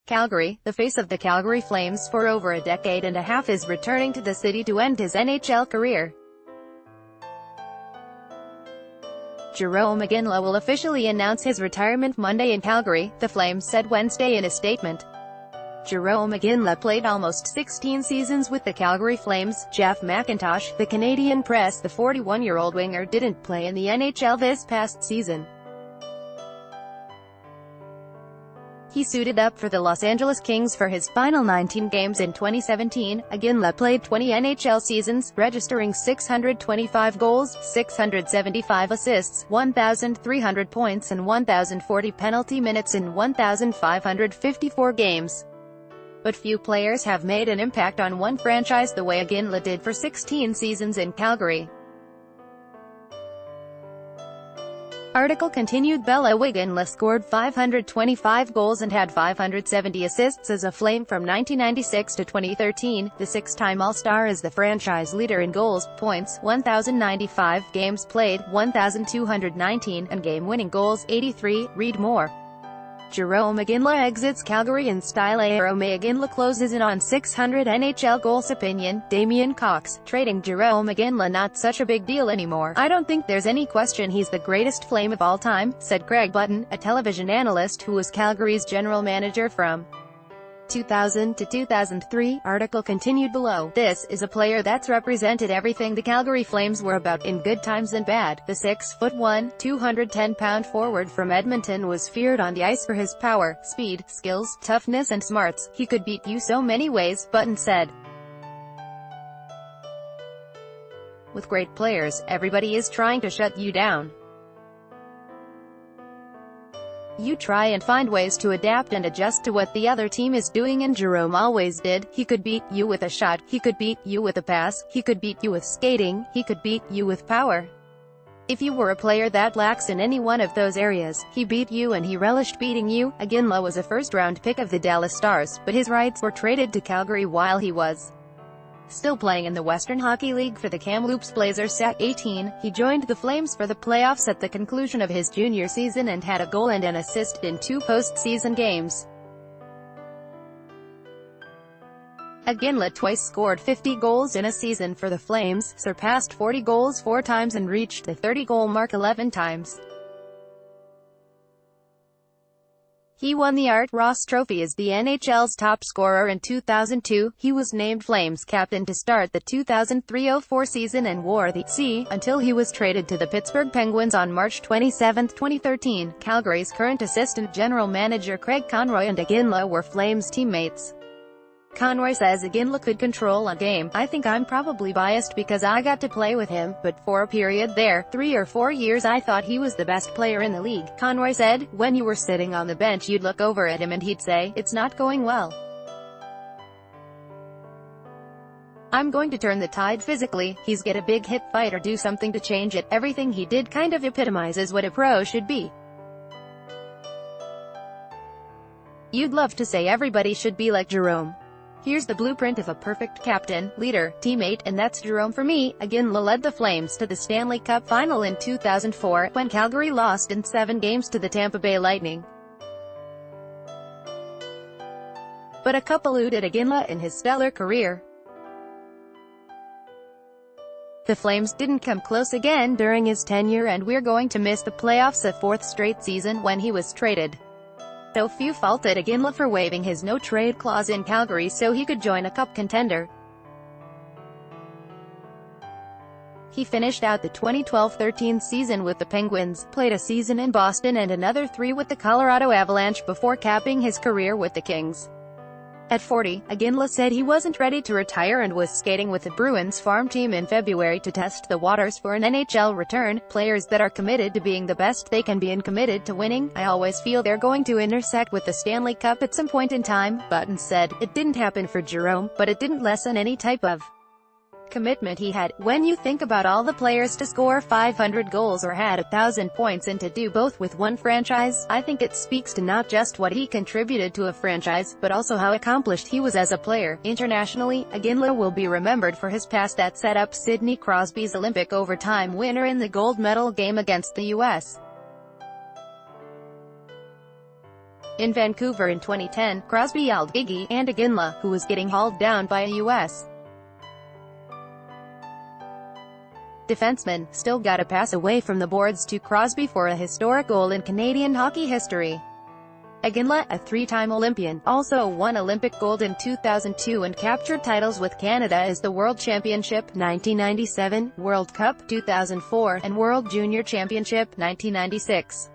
Calgary, the face of the Calgary Flames for over a decade and a half, is returning to the city to end his NHL career. Jarome Iginla will officially announce his retirement Monday in Calgary, the Flames said Wednesday in a statement. Jarome Iginla played almost 16 seasons with the Calgary Flames. Jeff McIntosh, the Canadian press, the 41-year-old winger didn't play in the NHL this past season. He suited up for the Los Angeles Kings for his final 19 games in 2017. Iginla played 20 NHL seasons, registering 625 goals, 675 assists, 1,300 points and 1,040 penalty minutes in 1,554 games. But few players have made an impact on one franchise the way Iginla did for 16 seasons in Calgary. Article continued. Iginla scored 525 goals and had 570 assists as a Flame from 1996 to 2013. The six-time All-Star is the franchise leader in goals, points, 1,095, games played, 1,219, and game-winning goals, 83. Read more. Jarome Iginla exits Calgary in style. Jarome Iginla closes in on 600 NHL goals. Opinion, Damian Cox, trading Jarome Iginla not such a big deal anymore. I don't think there's any question he's the greatest Flame of all time, said Craig Button, a television analyst who was Calgary's general manager from 2000 to 2003. Article continued below. This is a player that's represented everything the Calgary Flames were about, in good times and bad. The 6'1", 210-pound forward from Edmonton was feared on the ice for his power, speed, skills, toughness and smarts. He could beat you so many ways, Button said. With great players, everybody is trying to shut you down. You try and find ways to adapt and adjust to what the other team is doing, and Jarome always did. He could beat you with a shot, he could beat you with a pass, he could beat you with skating, he could beat you with power. If you were a player that lacks in any one of those areas, he beat you and he relished beating you. Iginla was a first-round pick of the Dallas Stars, but his rights were traded to Calgary while he was still playing in the Western Hockey League for the Kamloops Blazers. At 18, he joined the Flames for the playoffs at the conclusion of his junior season and had a goal and an assist in 2 postseason games. Iginla twice scored 50 goals in a season for the Flames, surpassed 40 goals 4 times and reached the 30-goal mark 11 times. He won the Art Ross Trophy as the NHL's top scorer in 2002. He was named Flames captain to start the 2003-04 season and wore the C until he was traded to the Pittsburgh Penguins on March 27, 2013. Calgary's current assistant general manager Craig Conroy and Iginla were Flames teammates. Conroy says Iginla could control a game. I think I'm probably biased because I got to play with him, but for a period there, 3 or 4 years, I thought he was the best player in the league. Conroy said, when you were sitting on the bench you'd look over at him and he'd say, it's not going well. I'm going to turn the tide physically. He's get a big hit, fight or do something to change it. Everything he did kind of epitomizes what a pro should be. You'd love to say everybody should be like Jarome. Here's the blueprint of a perfect captain, leader, teammate, and that's Jarome for me. Iginla led the Flames to the Stanley Cup Final in 2004, when Calgary lost in 7 games to the Tampa Bay Lightning. But a couple eluded Iginla in his stellar career. The Flames didn't come close again during his tenure, and we're going to miss the playoffs a 4th straight season when he was traded. So few faulted Iginla for waiving his no-trade clause in Calgary so he could join a cup contender. He finished out the 2012-13 season with the Penguins, played a season in Boston and another 3 with the Colorado Avalanche before capping his career with the Kings. At 40, Iginla said he wasn't ready to retire and was skating with the Bruins farm team in February to test the waters for an NHL return. Players that are committed to being the best they can be and committed to winning, I always feel they're going to intersect with the Stanley Cup at some point in time, Button said. It didn't happen for Jarome, but it didn't lessen any type of commitment he had. When you think about all the players to score 500 goals or had 1,000 points and to do both with one franchise, I think it speaks to not just what he contributed to a franchise, but also how accomplished he was as a player. Internationally, Iginla will be remembered for his pass that set up Sidney Crosby's Olympic overtime winner in the gold medal game against the U.S. In Vancouver in 2010, Crosby yelled "Iggy" and Iginla, who was getting hauled down by a U.S. defenseman, still got a pass away from the boards to Crosby for a historic goal in Canadian hockey history. Iginla, a three-time Olympian, also won Olympic gold in 2002 and captured titles with Canada as the World Championship 1997, World Cup 2004, and World Junior Championship 1996.